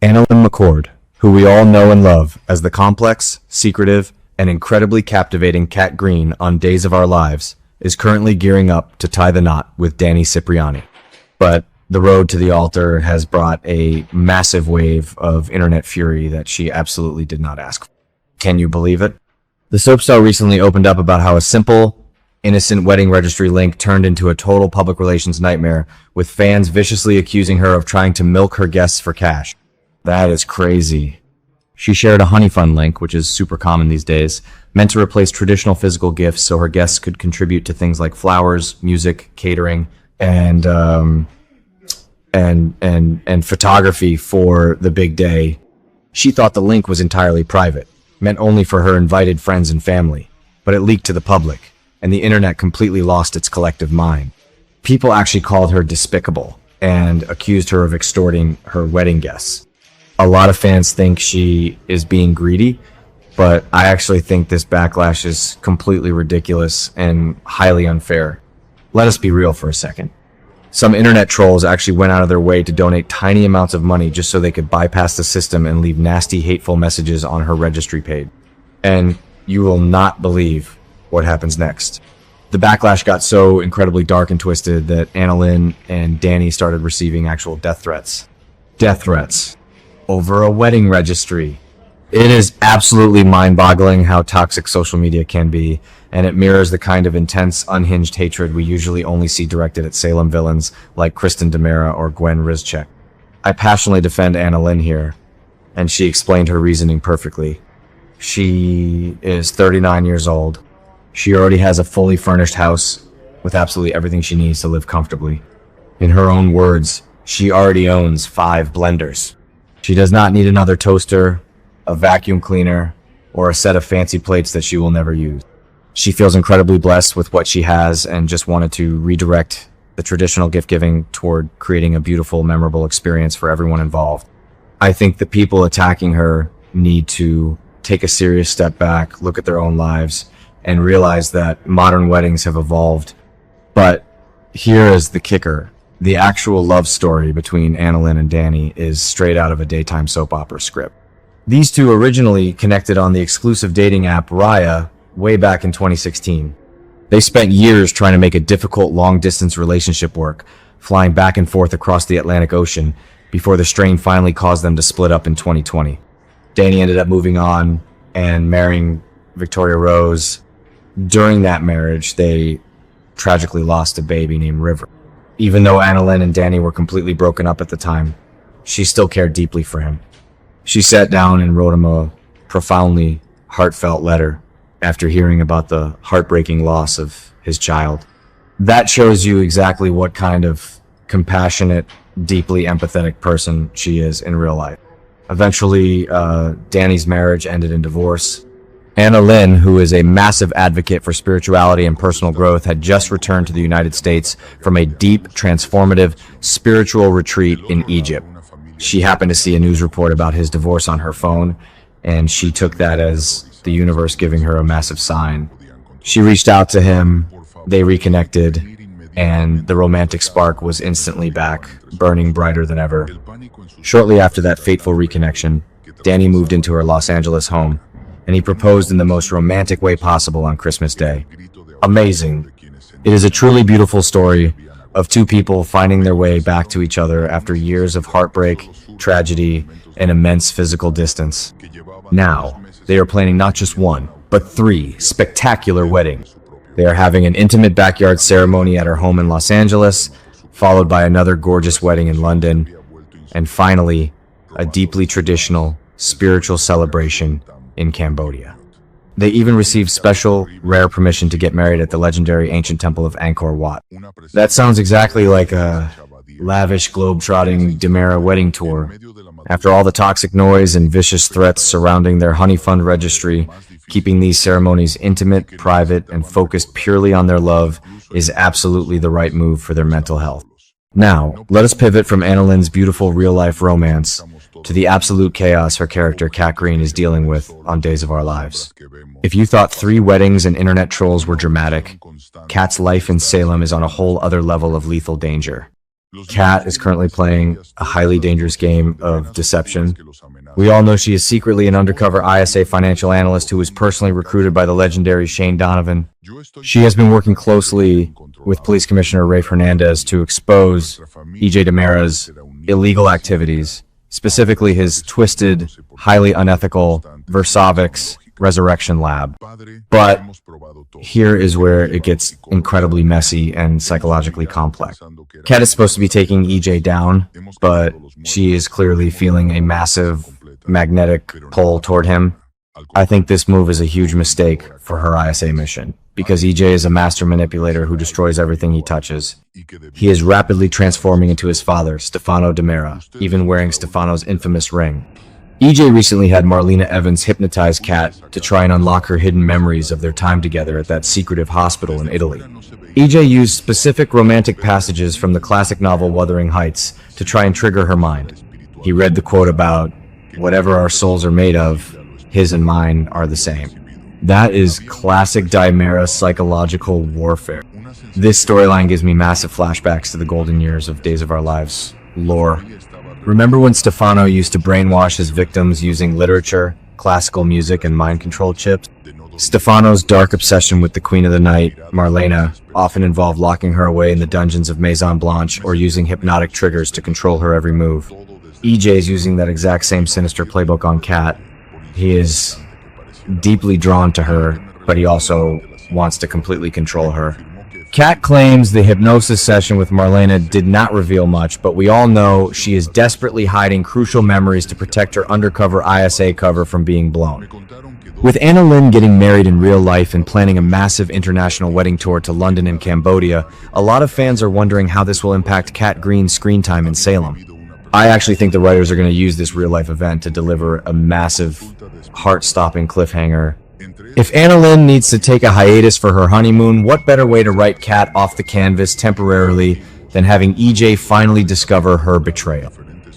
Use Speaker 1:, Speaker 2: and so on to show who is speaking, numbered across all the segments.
Speaker 1: AnnaLynne McCord, who we all know and love as the complex, secretive, and incredibly captivating Kat Greene on Days of Our Lives, is currently gearing up to tie the knot with Danny Cipriani. But the road to the altar has brought a massive wave of internet fury that she absolutely did not ask for. Can you believe it? The soap star recently opened up about how a simple, innocent wedding registry link turned into a total public relations nightmare, with fans viciously accusing her of trying to milk her guests for cash. That is crazy. She shared a Honeyfund link, which is super common these days, meant to replace traditional physical gifts so her guests could contribute to things like flowers, music, catering, and photography for the big day. She thought the link was entirely private, meant only for her invited friends and family, but it leaked to the public, and the internet completely lost its collective mind. People actually called her despicable and accused her of extorting her wedding guests. A lot of fans think she is being greedy, but I actually think this backlash is completely ridiculous and highly unfair. Let us be real for a second. Some internet trolls actually went out of their way to donate tiny amounts of money just so they could bypass the system and leave nasty, hateful messages on her registry page. And you will not believe what happens next. The backlash got so incredibly dark and twisted that AnnaLynne and Danny started receiving actual death threats. Death threats over a wedding registry. It is absolutely mind-boggling how toxic social media can be, and it mirrors the kind of intense, unhinged hatred we usually only see directed at Salem villains like Kristen DiMera or Gwen Rizchek. I passionately defend AnnaLynne here, and she explained her reasoning perfectly. She is 39 years old. She already has a fully furnished house with absolutely everything she needs to live comfortably. In her own words, she already owns 5 blenders. She does not need another toaster, a vacuum cleaner, or a set of fancy plates that she will never use. She feels incredibly blessed with what she has and just wanted to redirect the traditional gift giving toward creating a beautiful, memorable experience for everyone involved. I think the people attacking her need to take a serious step back, look at their own lives, and realize that modern weddings have evolved. But here is the kicker. The actual love story between AnnaLynne and Danny is straight out of a daytime soap opera script. These two originally connected on the exclusive dating app Raya way back in 2016. They spent years trying to make a difficult long-distance relationship work, flying back and forth across the Atlantic Ocean, before the strain finally caused them to split up in 2020. Danny ended up moving on and marrying Victoria Rose. During that marriage, they tragically lost a baby named River. Even though AnnaLynne and Danny were completely broken up at the time, she still cared deeply for him. She sat down and wrote him a profoundly heartfelt letter after hearing about the heartbreaking loss of his child. That shows you exactly what kind of compassionate, deeply empathetic person she is in real life. Eventually, Danny's marriage ended in divorce. AnnaLynne, who is a massive advocate for spirituality and personal growth, had just returned to the United States from a deep, transformative, spiritual retreat in Egypt. She happened to see a news report about his divorce on her phone, and she took that as the universe giving her a massive sign. She reached out to him, they reconnected, and the romantic spark was instantly back, burning brighter than ever. Shortly after that fateful reconnection, Danny moved into her Los Angeles home, and he proposed in the most romantic way possible on Christmas Day. Amazing. It is a truly beautiful story of two people finding their way back to each other after years of heartbreak, tragedy, and immense physical distance. Now, they are planning not just one, but 3 spectacular weddings. They are having an intimate backyard ceremony at her home in Los Angeles, followed by another gorgeous wedding in London, and finally, a deeply traditional, spiritual celebration in Cambodia. They even received special, rare permission to get married at the legendary ancient temple of Angkor Wat. That sounds exactly like a lavish, globe-trotting DiMera wedding tour. After all the toxic noise and vicious threats surrounding their Honeyfund registry, keeping these ceremonies intimate, private, and focused purely on their love is absolutely the right move for their mental health. Now, let us pivot from AnnaLynne's beautiful real-life romance to the absolute chaos her character Kat Greene is dealing with on Days of Our Lives. If you thought 3 weddings and internet trolls were dramatic, Kat's life in Salem is on a whole other level of lethal danger. Kat is currently playing a highly dangerous game of deception. We all know she is secretly an undercover ISA financial analyst who was personally recruited by the legendary Shane Donovan. She has been working closely with Police Commissioner Rafe Hernandez to expose EJ DiMera's illegal activities, specifically his twisted, highly unethical Versavix resurrection lab. But here is where it gets incredibly messy and psychologically complex. Kat is supposed to be taking EJ down, but she is clearly feeling a massive magnetic pull toward him. I think this move is a huge mistake for her ISA mission, because EJ is a master manipulator who destroys everything he touches. He is rapidly transforming into his father, Stefano DiMera, even wearing Stefano's infamous ring. EJ recently had Marlena Evans hypnotize Kat to try and unlock her hidden memories of their time together at that secretive hospital in Italy. EJ used specific romantic passages from the classic novel Wuthering Heights to try and trigger her mind. He read the quote about, "Whatever our souls are made of, his and mine are the same." That is classic DiMera psychological warfare. This storyline gives me massive flashbacks to the golden years of Days of Our Lives lore. Remember when Stefano used to brainwash his victims using literature, classical music, and mind control chips? Stefano's dark obsession with the Queen of the Night, Marlena, often involved locking her away in the dungeons of Maison Blanche or using hypnotic triggers to control her every move. EJ is using that exact same sinister playbook on Kat. He is deeply drawn to her, but he also wants to completely control her. Kat claims the hypnosis session with Marlena did not reveal much, but we all know she is desperately hiding crucial memories to protect her undercover ISA cover from being blown. With AnnaLynne getting married in real life and planning a massive international wedding tour to London and Cambodia, a lot of fans are wondering how this will impact Kat Greene's screen time in Salem. I actually think the writers are going to use this real-life event to deliver a massive, heart-stopping cliffhanger. If AnnaLynne needs to take a hiatus for her honeymoon, what better way to write Kat off the canvas temporarily than having EJ finally discover her betrayal?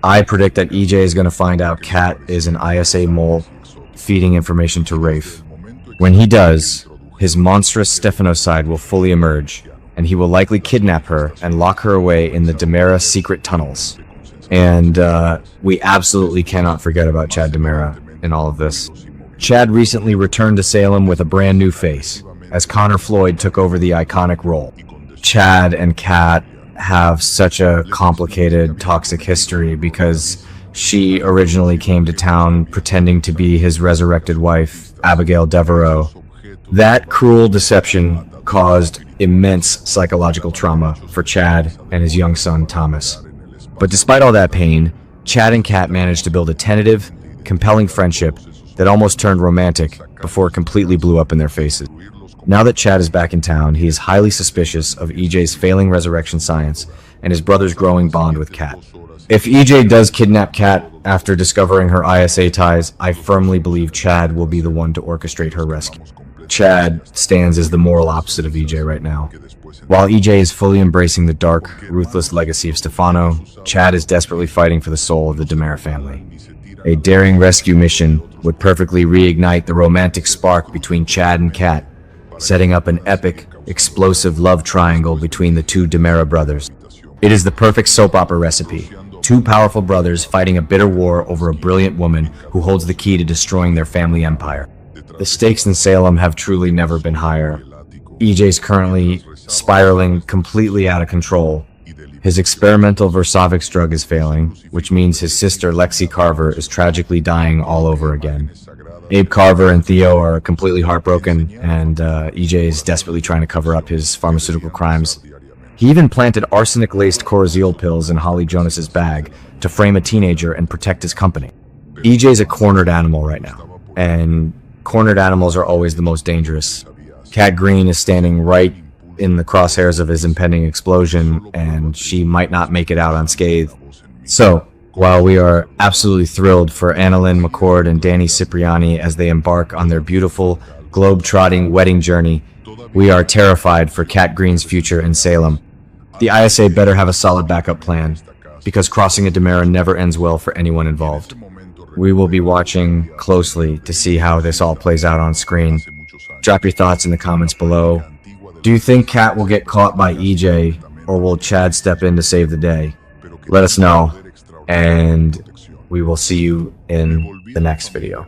Speaker 1: I predict that EJ is going to find out Kat is an ISA mole feeding information to Rafe. When he does, his monstrous Stefanoside will fully emerge, and he will likely kidnap her and lock her away in the DiMera secret tunnels. And we absolutely cannot forget about Chad DiMera in all of this. Chad recently returned to Salem with a brand new face, as Conner Floyd took over the iconic role. Chad and Kat have such a complicated, toxic history because she originally came to town pretending to be his resurrected wife, Abigail Devereaux. That cruel deception caused immense psychological trauma for Chad and his young son, Thomas. But despite all that pain, Chad and Kat managed to build a tentative, compelling friendship that almost turned romantic before it completely blew up in their faces. Now that Chad is back in town, he is highly suspicious of EJ's failing resurrection science and his brother's growing bond with Kat. If EJ does kidnap Kat after discovering her ISA ties, I firmly believe Chad will be the one to orchestrate her rescue. Chad stands as the moral opposite of EJ right now. While EJ is fully embracing the dark, ruthless legacy of Stefano, Chad is desperately fighting for the soul of the DiMera family. A daring rescue mission would perfectly reignite the romantic spark between Chad and Kat, setting up an epic, explosive love triangle between the two DiMera brothers. It is the perfect soap opera recipe. Two powerful brothers fighting a bitter war over a brilliant woman who holds the key to destroying their family empire. The stakes in Salem have truly never been higher. EJ's currently spiraling completely out of control. His experimental Versavix drug is failing, which means his sister Lexi Carver is tragically dying all over again. Abe Carver and Theo are completely heartbroken, and EJ is desperately trying to cover up his pharmaceutical crimes. He even planted arsenic-laced Corazil pills in Holly Jonas's bag to frame a teenager and protect his company. EJ's a cornered animal right now, and cornered animals are always the most dangerous. Kat Greene is standing right in the crosshairs of his impending explosion, and she might not make it out unscathed. So, while we are absolutely thrilled for AnnaLynne McCord and Danny Cipriani as they embark on their beautiful, globe-trotting wedding journey, we are terrified for Kat Greene's future in Salem. The ISA better have a solid backup plan, because crossing a DiMera never ends well for anyone involved. We will be watching closely to see how this all plays out on screen. Drop your thoughts in the comments below. Do you think Kat will get caught by EJ or will Chad step in to save the day? Let us know, and we will see you in the next video.